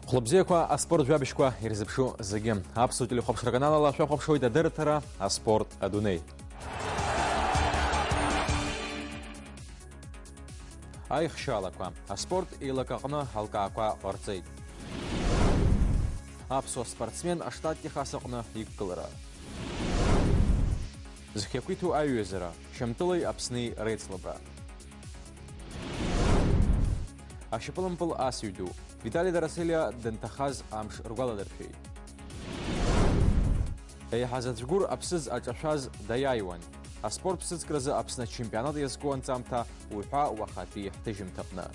Хлопзеква аспорт жабишква ирзепшу зегем. Апсу телехопшра канала швахопшой да дертера аспорт адуней. Айхшалаква аспорт илакакна халкаква орцей. Апсу спортсмен аштат техасакна иккалара. Зхеквиту аюзера шамтылай апсны рейцлабра. Ашипалампыл асюду. Виталий Дараселия дентахаз амш ргваладерфей. Хазаджгур апсыз ачашаз даяйван. А спорт псызкразы апсна чемпионат язгуан цамта уйха уахати тыжим тапна.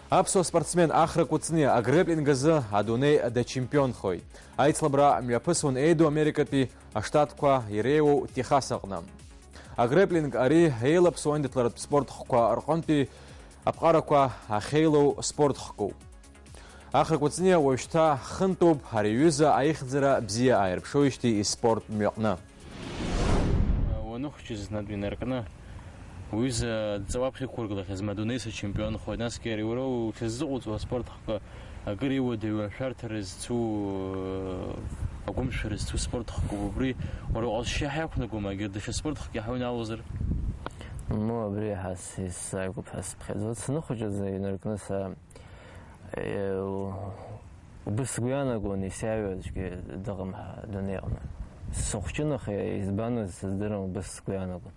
Апсо спортсмен ахра куцне агреплингазы адуней да чемпион хой. Айцлабра мяпысын эйду Америкапи аштатква Иреу Техасагнам. Агреплинг ари хейлап суандетларат спорт хква арқонпи Апқараква ахейлоу спорт хку. Ахра куцне уашта хынтуб хариюза айхзера бзия айрпшоишти и спорт мёкна. Онухчиз надвинеркна. Уиза дзавапхи курглах из Мадунеса чемпион хойнас кериуро чеззугу спорт хка агриу дева шартерез цу агумшерез цу спорт хку бри оро алшахякна гума гердеш спорт хки хауна алзер. Ну, абри хаси сайгу пас предвод сынухучу зайнеркнаса убысгуяна гони сявёдчки дагам донеяна. Сухчунах избану создырам убысгуяна гон.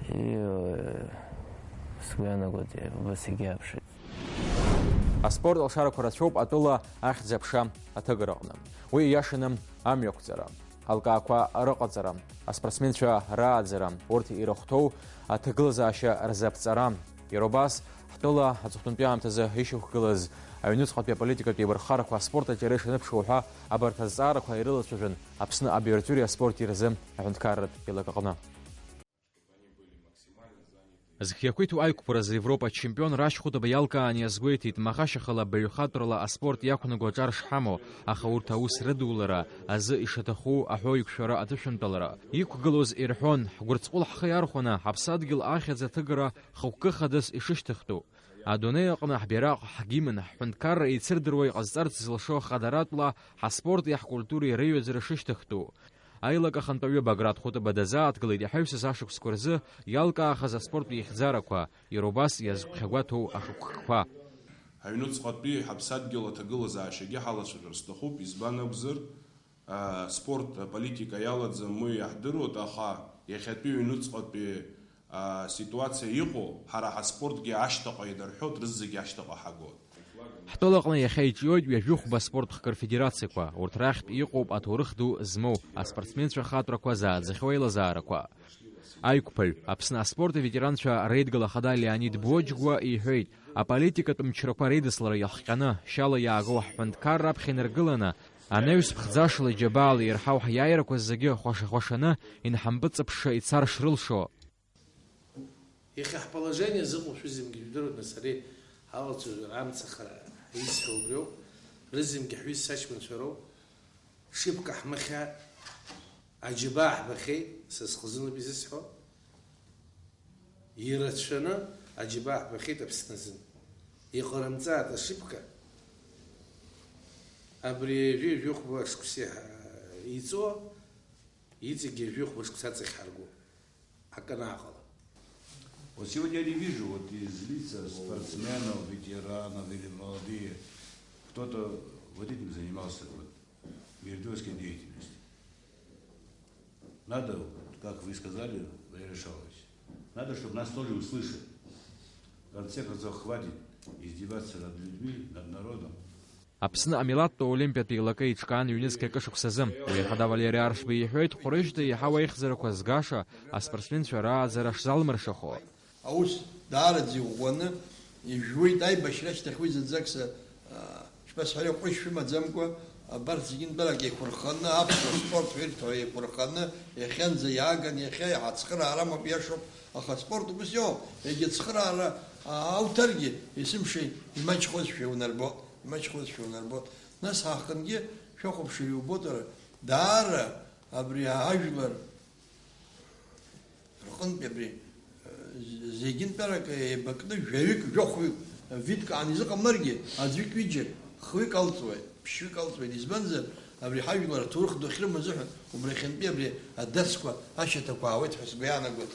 И сгуяна годи убысгиапши. А спорт алшара курачоп атула ахзапша атагырагна. Уи яшинам амёкцара. Алкааква арақазарам, а спортсменча раадзарам, орти ирохтоу, а тыглазаша разапцарам. Иробас, хтола, ацухтунпиамтаза, ишухкылаз, а юнусхатпия политика пибархараква спорта терешенып шуха, абартазараква ирылачужен, апсна абиортюрия спорт ирзем, ахунткарат пилакагна. Зхиякуиту айкупура за Европа чемпион рашхуда баялка аниазгуитит махашахала баюхатрала а спорт якуна годжар шхамо аха урта ус редулара азы ишатаху ахойкшара атышанталара икугалоз ирхон гурцқул ххиярхуна хабсадгил ахяза тыгара хукка хадас ишиштахту адуней aqna хбирaq хгимен хунткар ицирдруй qazarts злшо хадаратла хаспорт яхкультури рейозер шиштахту Айлака хантавьё Баграт хута бадаза отгылыди хайвсы сашук скорзы ялка ахаза спорт ихзараква Иробас язгхагвату ашукхва. Айнуцқатби хабсадгила тагылаза ашиги халашырстахуп избанабзыр спорт политика яладзы мы яхдыру таха яхатби айнуцқатби ситуация иқу хараха спортги аштаqa идархут рыззги аштаqa хагот. Хтолaqna яхайчиод яжух ба спорт конфедерацияква уртрахт иқуб атурхду зму а спортсменча хатраква за захвайла зараква айкупл апсна спорта ветеранча рейдгала хада Леонид Боджгва и хейт а политика тмчрапа рейдслара яхкана шала яго хванткар рабхинерглана анеус бхзашла джабал ирхау хяйраква заге хошана ин хамбцапша и цар шрылшо их положение зыгушу земгидеру насари хавалцу рамцахара يسحبوا رزم كحويس ساش من شرو شبك حمخا عجباح بخي سسخزن بيزسحو يرتشنا عجباح بخي تبسنزن يقرمزات الشبكة أبري في يخ بسكسيها يتو يتجي في يخ بسكسات يخرجوا حكنا عقل. Вот сегодня я не вижу вот из лиц спортсменов, ветеранов или молодые, кто-то вот этим занимался вот, мирдойской деятельностью. Надо, как вы сказали, Валерий Шалович, надо, чтобы нас тоже услышали. В конце концов, хватит издеваться над людьми, над народом. Апсна амилатто олимпиад пиглакай чкан юнеске кашуксазым. Уехада Валерий Аршби ехет хурышты ехава ихзараква сгаша, а спортсменча раазараш залмаршахо. Аус даараӡа иӷәӷәаны ижәуеит аибашьра-шьҭахь уи зынӡакса шԥасҳәари ҟәышшә имаӡамкәа абарҭ зегьы нтәарак еиқәырханы аԥсуа спорт ҳәирҭауа еиқәырханы иахьанӡа иааган иахьа ацхыраара амоуп иашоуп аха аспорт убас иоуп егьи ацхыраара ауҭаргьы есымшеи имаҷхозшәа иунарбот нас ҳаахынгьы шәахәаԥшыр иубот даара абри ажәлар рҟынтәи абри Зегин перак бакны жевик жоху فيدك عن يزق مرجي أزويك ويجي خويك ألتوي بشويك ألتوي ديزبنزر أبري حاجة ولا تورخ دخيل مزحن وبريخن بيبري الدرس كوا هاشة كوا ويت حسبيانا قلت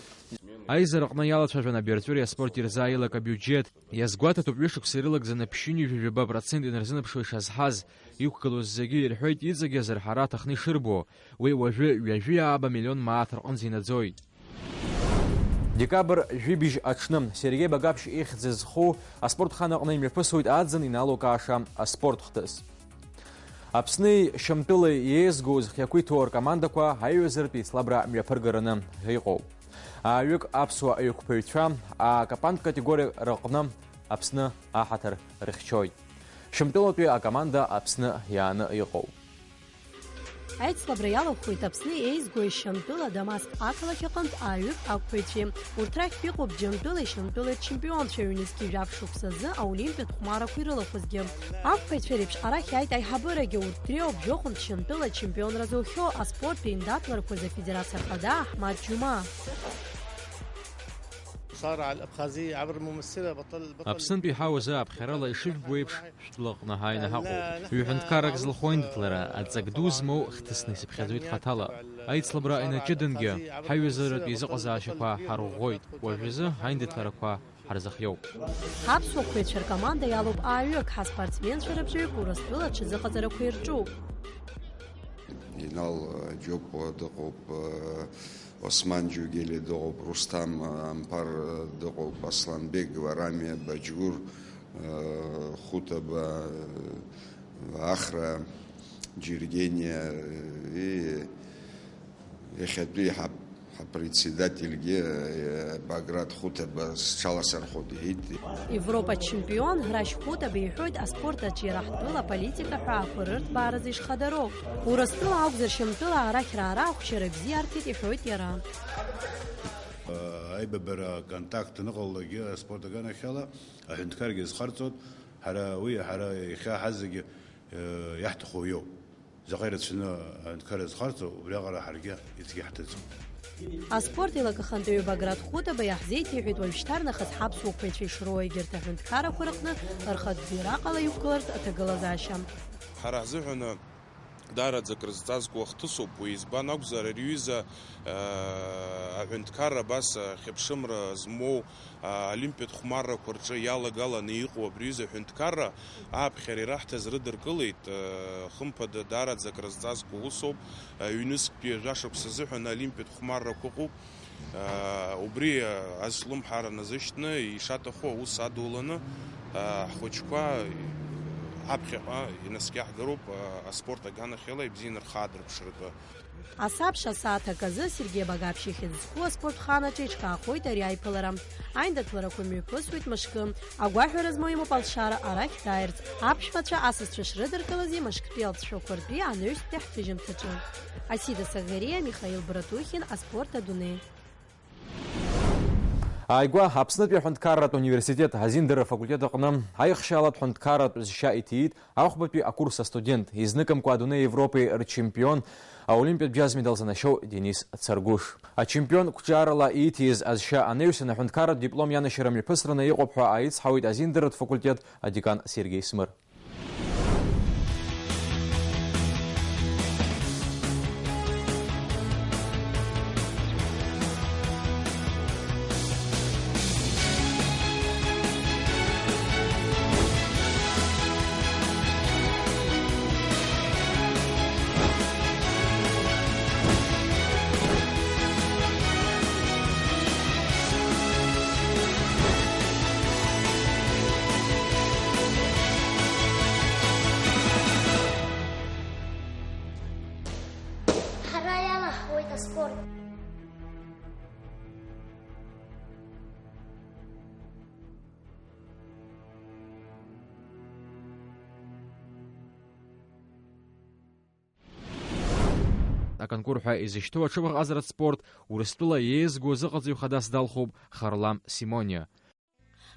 Аизарҟны иалацәажәан абиаратури аспорт ирзааилак абиуџьет иазгәаҭатәуп ҩышықәса ирылагӡаны ԥшьынҩажәи 70% инарзынаԥшуа ишазҳаз иқәгылоз зегьы ирҳәоит иҵегьазар ҳара аҭахны ишырбо уи уажәы ҩажәи ааба миллион мааҭ рҟынӡа инаӡоит. Декабр жәибжь аҽны Сергеи Багаԥшь ихьӡ зху аспортхан аҟны имҩаԥысуеит аӡын иналукааша аспорт хҭыс. Аԥсни Шьамтәыли иеизгоз хьақәиҭуа ркомандақәа аиҩызартә еицлабра мҩаԥыргараны иҟоуп. Аҩык аԥсуа аҩқәԥаҩцәа акапантә категориа рҟны Аԥсны аҳаҭыр рыхьчоит. Шьамтәылатәи акоманда Аԥсны иааны иҟоуп. Аицлабра иалахәхоит Аԥсны еизгои Шьамтәыла Дамаск ақалақь аҟынтә аҩык ақәԥаҩцәеи. Урҭ рахьтә иҟоуп Џьамтәылеи Шьамтәылеи рчемпионцәа ҩнызқьи жәаф шықәсазы аолимпиатә хәмарақәа ирылахәызгьы. Ақәԥаҩцәа реиԥш арахь иааит аиҳабырагьы урҭ дреиуоуп жәохәынтә Шьамтәыла чемпионра зоухьоу аспорттә еиндаҭларақәаз афедерациа ахада Аҳмад Џьума. Аԥсынтәи ҳауазы аԥхьарала ишыжәбо еиԥш шәтәылаҟны ҳааины ҳаҟоуп. Ҩ-ҳәынҭқаррак зылхәоиндаҭлара аҵак ду змоу хҭысны исыԥхьаӡоит хаҭала. Аицлабра инаҷыдангьы ҳаҩызаратә еизыҟазаашьақәа ҳарӷәӷәоит. Уажәазы ҳаиндаҭларақәа ҳарзыхиоуп. Ҳаԥсуа ркоманда иалоуп аҩык, ҳаспортсменцәа рыбжьаҩык Урыстәыла аҽазыҟаҵарақәа ирҿуп. Инал Џьопуа дыҟоуп, Осман Џьугели дыҟоуп, Рустам Ампар дыҟоуп, Асланбек, Варамиа, Баџьгәыр, Хутаба, Ахра, Џьиргениа и иахьатәи ҳапредседательгьы Баграт Хутаба сҽаласырхәот иҳәеит. Европа чемпион Грашь Хутаба иҳәоит аспорт аҿы ираҳҭәыла аполитика ҳәаақәа рырҭбааразы ишхадароу. Урыстәыла акәзар Шьамтәыла арахь раара ахәшьара бзиа арҭеит иҳәоит иара. Аибабара контакт ныҟалогьы аспорт аганахьала аҳәынҭқаргьы зхарҵоит, ҳара иахьаҳаз зегьы иаҳҭаху иоуп. Заҟа ирацәаны аҳәынҭқар зхарҵо, убриаҟара ҳаргьы иҵегьы ҳҭыҵуп. Аспорт еилагахантәаҩы Баграт Хутаба иаҳзеиҭеиҳәеит уажәшьҭарнахыс ҳаԥсуақәаҩцәа ишроуа егьырҭ аҳәынҭқарақәа рҟны рхатә бираҟала иқәгылартә аҭагылазаашьа. Ҳара ҳзыҳәаны дараӡак рызҵазкуа хҭысуп, уи избан акәзар ариҩыза аҳәынҭқарра абас хьыԥшымра змоу аолимпиатә хәмаррақәа рҿы иалагаланы иҟоу абриҩыза аҳәынҭқарра ааԥхьара ираҳҭаз рыдыркылеит, хымԥада дараӡак рызҵазкуа усоуп, ҩнызқьтәи жәашықәса азыҳәан аолимпиатә хәмаррақәа ыҟоуп. Убри азлымҳара назышьҭны ишаҭаху аус адуланы ҳхәыҷқәа аԥхьаҟа инаскьаҳгароуп аспорт аганахьала ибзианы рхаадырԥшратәы. Асабша сааҭак азы Сергеи Багаԥшь ихьӡ зху аспортхан аҿы иҿкаахоит ари аиԥылара. Аиндаҭларақәа мҩаԥысуеит мышкы. Агәаҳәара змоу имоуп алшара арахь дааирц. Аԥшәмацәа асасцәа шрыдыркылаз имышктәи алҵшәақәа ртәи анаҩстәи ҳҭыжьымҭаҿы. Асида Саӷариа, Михаил Братухин, аспорт адунеи. Ааигәа Аԥснытәи аҳәынҭқарратә университет азиндырра факультет аҟны аихшьалатә ҳәынҭқарратә зшьа иҭиит аӷбатәи акурс астудент, изныкымкәа адунеи Европеи рчемпион, аолимпиатә џьаз медал занашьоу Денис Царгәыш. Ачемпион қәҿиарала ииҭиз азшьа анаҩсан аҳәынҭқарратә диплом ианашьара мҩаԥысраны иҟоуп ҳәа ааицҳауеит азиндырратә факультет адекан Сергеи Смыр. Аконкурҳәа изышьҭоу аҽыбӷаҟазаратә спорт Урыстәыла иеизгоу азыҟаҵаҩ хадас далхуп Харлам Симониа.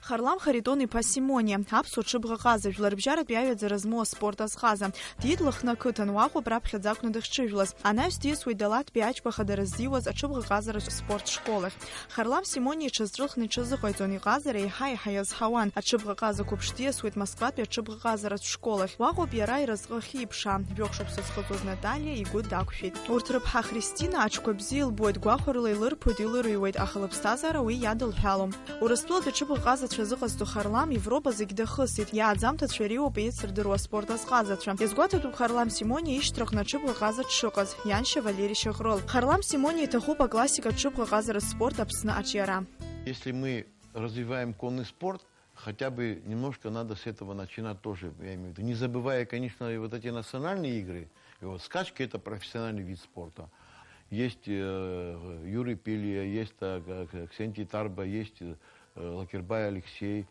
Харлам Харитон-иԥа Симониа, аԥсуа ҽыбӷаҟаза, жәларбжьаратәи аҩаӡара змоу аспорт азхаза. Дидлыхны ақыҭан уаҟоуп раԥхьаӡа акәны дахьҽыжәлаз. Анаҩс диасуеит Далатәи аџьбахадара здиуаз аҽыбӷаҟазара спорт школахь. Харлам Симониа иҽазҿлыхны иҽазыҟаиҵон иҟазара еиҳа иазҳауан. Аҽыбӷаҟазақәа ԥш диасуеит Москватәи аҽыбӷаҟазаратә школахь. Уаҟоуп иара иразҟы ахьиԥшаа. Жәохә-шықәса зхыҵуаз Наталиа игәы дақәшәеит. Урҭ рыԥҳа Христина аҽқәа бзиа илбоит, гәахәарыла илырԥоит, илырыҩуеит, аха лыԥсҭазаара уи иадылҳәалом. Урыстәылатәи аҽыбӷаҟазацәа зыҟазҵо Харлам Европа зегь дахысит. Иааӡамҭацәа иреиуоуп еицырдыруа аспорт азҟазацәа. Иазгәаҭатәуп Харлам Симониа ишьҭрахны аҽыбӷаҟаза дшыҟаз, ианшьа Валерий Шьаҟрыл. Харлам Симониа иҭахуп аклассика аҽыбӷаҟазаратә спорт Аԥсны аҿиара. Если мы развиваем конный спорт, хотя бы немножко надо с этого начинать тоже, я имею в виду. Не забывая, конечно, и вот эти национальные игры. И вот скачки — это профессиональный вид спорта. Есть Юрий Пилья, есть Ксентий Тарба, есть Лакербай Алексей,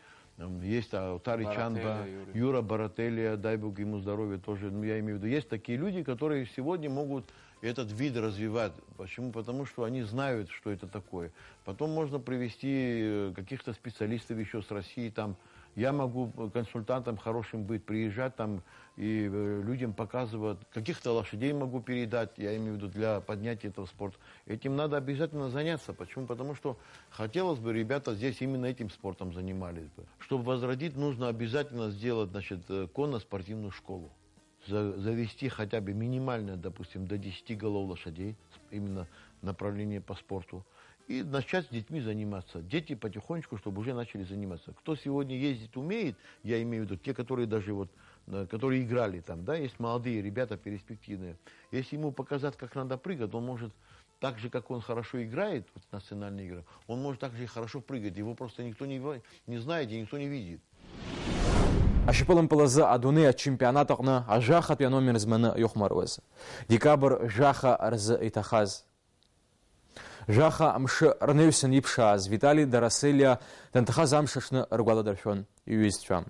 есть Тари Чанба, Юра Барателия, дай Бог ему здоровья тоже. Ну, я имею в виду, есть такие люди, которые сегодня могут этот вид развивать. Почему? Потому что они знают, что это такое. Потом можно привести каких-то специалистов еще с России. Там я могу консультантом хорошим быть, приезжать там и людям показывать. Каких-то лошадей могу передать, я имею в виду, для поднятия этого спорта. Этим надо обязательно заняться. Почему? Потому что хотелось бы, ребята здесь именно этим спортом занимались бы. Чтобы возродить, нужно обязательно сделать, значит, конно-спортивную школу. Завести хотя бы минимально, допустим, до 10 голов лошадей, именно направление по спорту, и начать с детьми заниматься. Дети потихонечку, чтобы уже начали заниматься. Кто сегодня ездить умеет, я имею в виду, те, которые даже вот, которые играли там, да, есть молодые ребята перспективные. Если ему показать, как надо прыгать, он может, так же, как он хорошо играет, вот, национальные игры, он может так же и хорошо прыгать. Его просто никто не знает и никто не видит. Ашьапылын пылазы адунеи ачемпионат аҟны ажахатәи аномер зманы иохәмаруаз. Декабр жаха рзы иҭахаз. Жаха амшы рныҩсан иԥшааз Витали Дараселиа данҭахаз амш аҽны ргәаладыршәон иҩызцәа.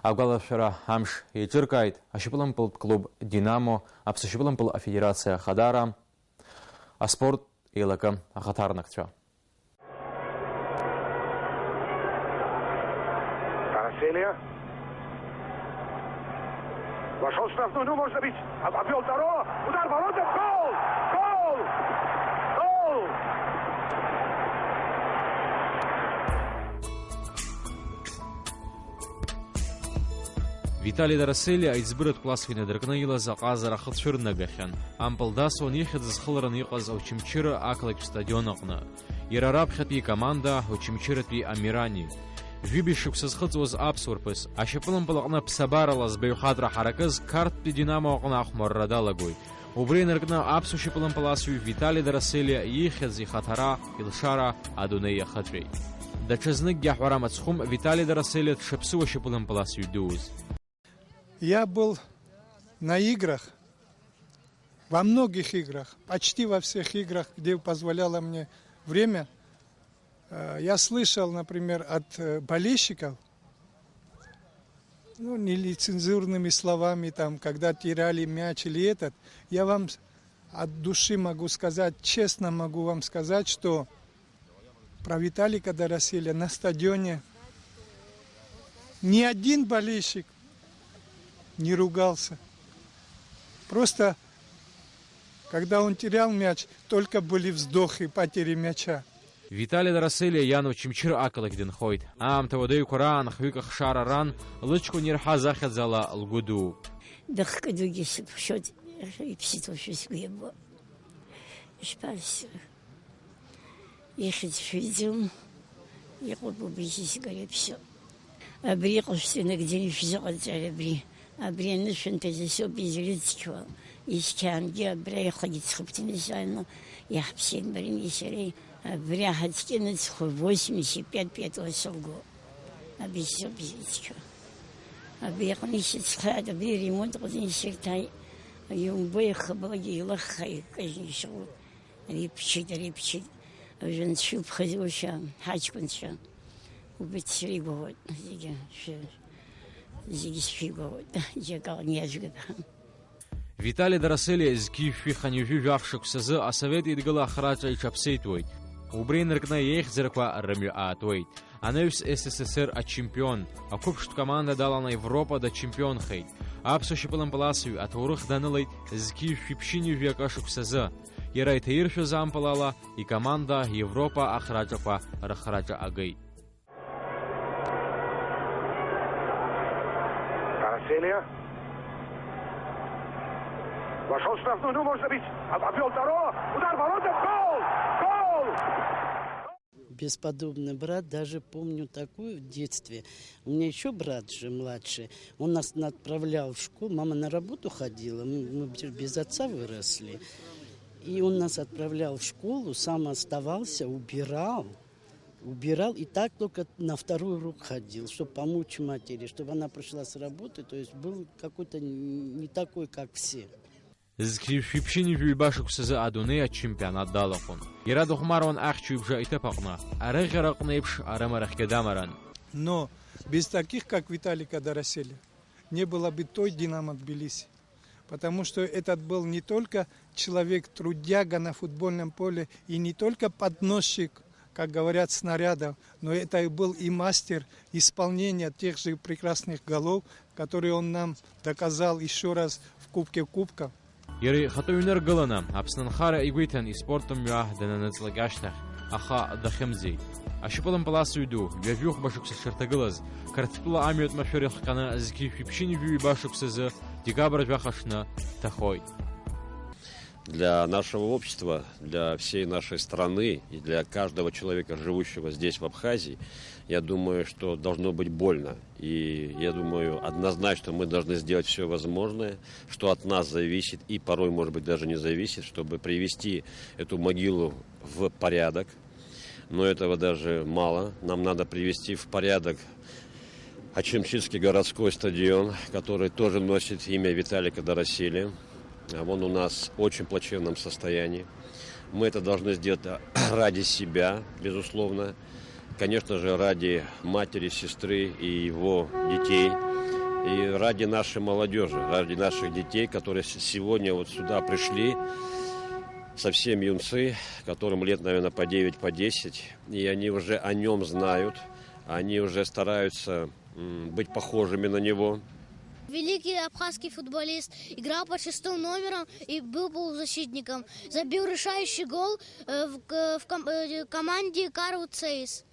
Агәалашәара амш еиҿыркааит ашьапылымпылтә клуб Динамо, Аԥсны ашьапылымпыл афедерациа Хадара, аспорт еилакы ахаҭарнакцәа. Дараселиа. Вошел в штрафную, ну можно бить. Обвел второго. Удар ворота. Гол! Гол! Гол! Витали Дараселиа аиҵбыратә класск инадыркны илаз аҟазара хыцәырнагахьан. Ампыл дасуан ихьӡ зхылараны иҟаз Очамчыра ақалақь стадион аҟны. Иара раԥхьатәи команда Очамчыратәи Амирани. Жәибаҩ шықәса зхыҵуаз аԥсуарԥыс, ашьапылымпыл аҟны ԥсабарала збаҩхатәра ҳаракыз Қарҭтәи Динамо аҟны ахәмарра далагоит. Убри инаркны аԥсуа шьапылымпыл асҩы Витали Дараселиа ихьӡ, ихаҭара, илшара адунеи иахыҵәеит. Даҽазныкгьы аҳәара мыцхәым Витали Дараселиа дшаԥсыуа шьапылымпыл асҩы дуз. Я был на играх, во многих играх, почти во всех играх, где позволяло мне время. Я слышал, например, от болельщиков, ну, нелицензурными словами, там, когда теряли мяч или этот, я вам от души могу сказать, честно могу вам сказать, что про Виталика Дараселиа на стадионе ни один болельщик не ругался. Просто, когда он терял мяч, только были вздохи потери мяча. Витали Дараселиа иан Очамчыра ақалақь дынхоит. Аамҭа уадаҩқәа раан, хҩык ахшара ран, лыҷкәын ирҳаз ахьаӡала лгәы дууп. Дахкыдугьы сыԥхьоит, иԥсит сгәы иабо. Ишԥарсыр? Ихьӡ шәиӡом, иҟоуп убригьы сгареиԥшьо. Абри иҟашәҵо нагӡаны шәзыҟаҵар абри. Абри анышәынҭаз асоуп изрыцқьуа. Исқьаангьы абра ихагьы ҵхыԥҭаны сааины иаҳԥсит бареи сареи. Абри аҳаҵкьыны ҵхәы 85 ласовго. Абри соуп изрыцқьуа. Абри аҟны исыцхраат, абри ремонт ҟазны исырҭааит. Иумбо ихабалагьы илахха икажьны ишыҟоу. Ари ԥҽит. Ажәынцәа ԥхыӡушәа, ҳаҷкәынцәа. Убырҭ сригәаӷьуеит зегьы сшәигәаӷьуеит, џьакаҟны иаажәгап. Витали Дараселиа зқьи шәи ханҩажәи жәаф шықәсазы асовет идгыла ахраҿа иҽаԥсеитәуеит. убри инаркны еихьӡарақәа рымҩа аатуеит. Анаҩс СССР ачемпион, ақәыԥштә команда даланы Европа дачемпионхеит. Аԥсуа шьапылампыласҩы аҭоурых данылеит зқьи шәиԥшьынҩажәи акашықәсазы. Иара иҭаиршәыз ампылала икоманда Европа ахраҿақәа рыхраҿа агеит. Караселия. Вошел в штрафную, ну может забить. Обвел Таро. Удар ворота. Гол! Гол! Бесподобный брат, даже помню такую в детстве. У меня еще брат же младший, он нас отправлял в школу, мама на работу ходила, мы без отца выросли. И он нас отправлял в школу, сам оставался, убирал и так только на второй урок ходил, чтобы помочь матери, чтобы она пришла с работы, то есть был какой-то не такой, как все. Зқьи шәиԥшьынҩажәи башықәсазы адунеи ачемпионат далахон. Иара дыхәмаруан ахьчҩыбжа иҭыԥ аҟны, арыӷьара аҟны еиԥш арымарахьгьы дамаран. Но без таких, как Виталика Дороселя, не было бы той «Динамо Тбилиси». Потому что этот был не только человек трудяга на футбольном поле и не только подносчик, как говорят, снарядов, но это был и мастер исполнения тех же прекрасных голов, которые он нам доказал еще раз в Кубке Кубков. Иара ихатәы ҩныргыланы, Аԥсны анхара игәиҭан испорттә мҩа дананыҵлак ашьҭахь, аха дахьымӡеит. Ашьапылампыласҩ ду ҩажәихә башықәса дшырҭагылаз, Қырҭтәыла амҩатә машәыр ихҟьаны зқьи шәиԥшьынҩажәи башықәсазы декабр жәахашны дҭахоит. Для нашего общества, для всей нашей страны и для каждого человека, живущего здесь, в Абхазии, я думаю, что должно быть больно. И я думаю, однозначно мы должны сделать все возможное, что от нас зависит и порой, может быть, даже не зависит, чтобы привести эту могилу в порядок. Но этого даже мало. Нам надо привести в порядок Ачимчитский городской стадион, который тоже носит имя Виталика Дороселия. Он у нас в очень плачевном состоянии. Мы это должны сделать ради себя, безусловно. Конечно же, ради матери, сестры и его детей. И ради нашей молодежи, ради наших детей, которые сегодня вот сюда пришли. Совсем юнцы, которым лет, наверное, по 9, по 10. И они уже о нем знают. Они уже стараются быть похожими на него. Великий абхазский футболист, играл под 6 номером и был полузащитником. Забил решающий гол в команде Карл Цейс.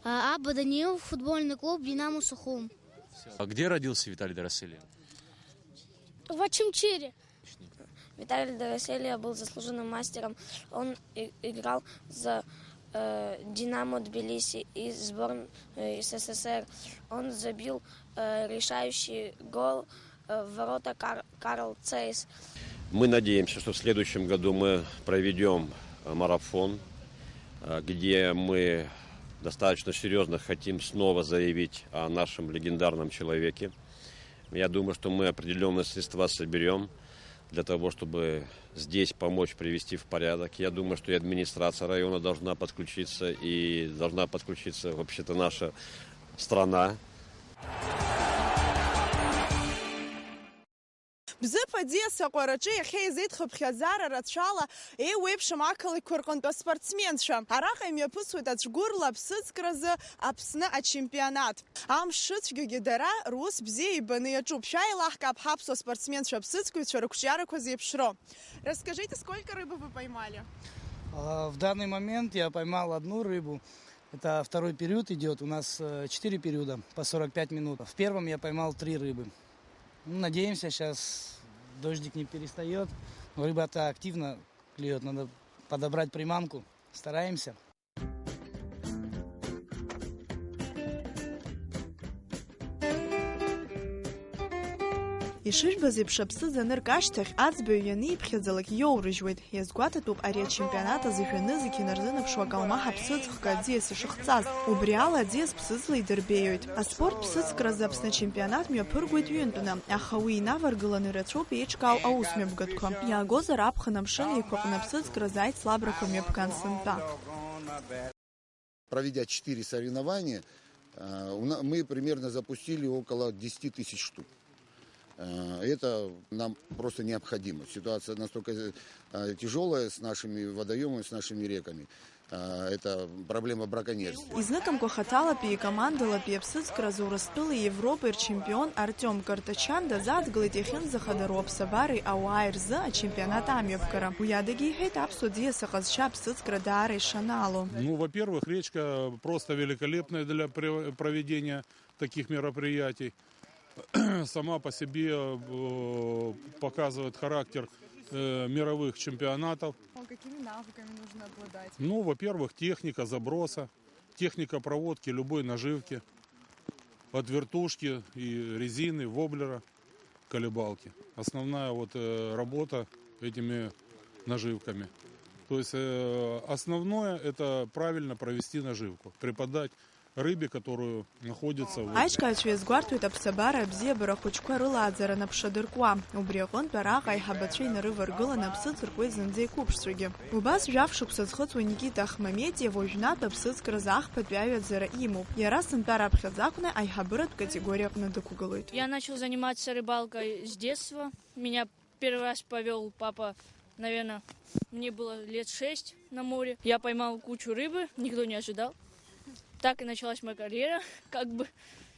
Аба Даниил, футбольный клуб «Динамо Сухум». А где родился Виталий Дороселия? В Ачимчире. Виталий Дороселия был заслуженным мастером. Он играл за «Динамо Тбилиси» и сборную СССР. Он забил решающий гол в ворота Карл Цейс. Мы надеемся, что в следующем году мы проведем марафон, где мы достаточно серьезно хотим снова заявить о нашем легендарном человеке. Я думаю, что мы определенные средства соберем для того, чтобы здесь помочь привести в порядок. Я думаю, что и администрация района должна подключиться, и должна подключиться вообще-то наша страна. Бзыԥ аӡиас аҟәараҿы иахьа изеиҭхыԥхьаӡара рацәала еиуеиԥшым ақалақьқәа рҟынтә аспортсменцәа. Араҟа имҩаԥысуеит аҽгәырла аԥсыӡкразы Аԥсны ачемпионат. Амш шыцәгьогьы дара рус бзиа ибаны иаҿуп. Шәааилаҳкаап ҳаԥсуа спортсменцәа аԥсыӡкыҩцәа рықәҿиарақәа зеиԥшроу. Расскажите, сколько рыбы вы поймали? В данный момент я поймал одну рыбу. Это второй период идет. У нас 4 периода по 45 минут. В первом я поймал 3 рыбы. Надеемся, сейчас дождик не перестает. Но рыба-то активно клюет. Надо подобрать приманку. Стараемся. Ишыжәбаз еиԥш аԥсыӡ анырк ашьҭахь аӡбаҩ ианиԥхьаӡалак иоурыжьуеит. Иазгәаҭатәуп ари ачемпионат азы шәаны зегьы инарзынаԥшуа акалмаҳа ԥсыӡхк аӡиас ишыхҵаз. Убри ала аӡиас ԥсыӡла идырбеиоит. Аспорт ԥсыӡкразы Аԥсны ачемпионат мҩаԥыргоит ҩынтәны, аха уи инаваргыланы ирацәоуп еиҿкаау аусмҩаԥгатәқәа. Иаагозар аԥхын амшын еиқәаҟны аԥсыӡкразы аицлабрақәа мҩаԥган сынтәа. Проведя 4 соревнования, мы примерно запустили около 10 тысяч штук. Это нам просто необходимо. Ситуация настолько тяжелая с нашими водоемами, с нашими реками. это проблема браконьерства. Изныком хаталапи и командалапи Псыцкразу Урыстылы Европы чемпион Артем Картачан дазад глытихин захадару Псабары Ауайрзы, а чемпионат Амьевкара. Уядыги хейт абсудия сахазча Псыцкра Дары Шаналу. Ну, во-первых, речка просто великолепная для проведения таких мероприятий. Сама по себе показывает характер мировых чемпионатов. Какими навыками нужно обладать? Ну, во-первых, техника заброса, техника проводки любой наживки, от вертушки и резины, воблера, колебалки. Основная вот работа этими наживками. То есть основное это правильно провести наживку, преподать рыбе, которую находится в воде. Айшка чвезгвартует Апсабара Бзебара Хучка Рыладзара на Пшадыркуа. Убрегон Параха и Хабачей на Рываргыла на Псыцкркой Зандзей Купшсуги. Убас жавшук Псыцхоцу Никита Ахмаметьев вожната Псыцкра Захпа Пявядзара Иму. Ярасан Парабхадзакуна Айхабырат категория надокугалует. Я начал заниматься рыбалкой с детства. Меня первый раз повел папа, наверное, мне было лет 6 на море. Я поймал кучу рыбы, никто не ожидал. Так и началась моя карьера,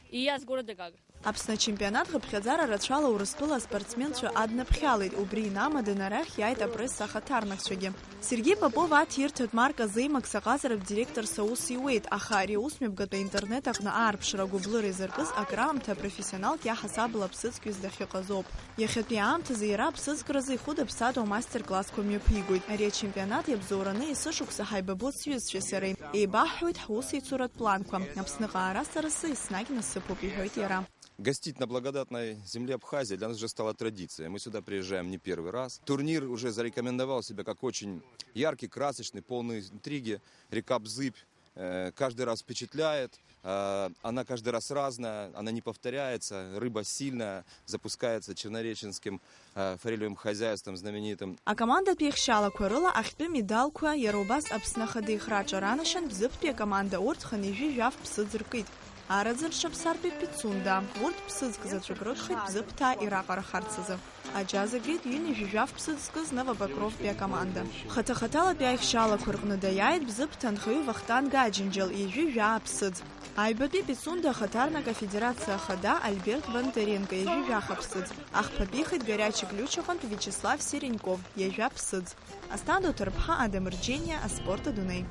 и я с города Гага. Апсна чемпионат Хабхадзара Рачала Урыстыла спортсменша Адна Пхялит, убри нама Денарах яйт апресс Сахатарнахшаги. Сергей Попов атхиртет марка Зеймак Сахазаров директор Саус Иуэйт, ахари усмебгата интернетах на арпшра гублыры зыркыз акрамта профессионал кя хасабла псыцкюз дахиказоп. Ехетпиамта заира псыцкразы худа псадо мастер-класс комьёпигует. Ария чемпионат ебзораны и сышук сахайбабот сьюзчесерей. И бахует хусы цурат планкам. Апсныга арасарасы и снаги насыпопигует яра. Гостить на благодатной земле Абхазии для нас уже стала традицией. Мы сюда приезжаем не первый раз. Турнир уже зарекомендовал себя как очень яркий, красочный, полный интриги. Река Бзыбь каждый раз впечатляет. Она каждый раз разная, она не повторяется. Рыба сильная, запускается чернореченским форелевым хозяйством знаменитым. А команда Пехшала Курыла ахпи медалку Ярубас Апснахады Храча Ранашан Бзыбпе команда Уртхан и Жижав Псыдзыркит. Арадзыр шапсарпи пицунда. Урт псыцк зачукрытхит бзыпта и ракар харцызы. А джазы грит юни жижав псыцкыз Новобакров пе команда. Хата-хатала Пехшала Кургны даяет бзыптан хаю вахтан гаджинджел и жижав псыдз. Айбапи пицунда хатарнага федерация хада Альберт Бондаренко и жижав псыдз. Ах побихает горячий ключохан Вячеслав Сереньков и жижав псыдз. Астанду Тарпха Адамырджения а спорта Дуней.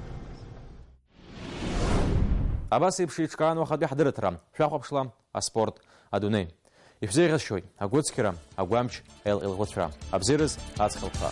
Абаси Пшичкан вахади хадыртра. Шахвапшла аспорт адуней. Ифзейгас шой. Агоцкира, агуамч эл-эл-готра. Абзирыз ацхалха.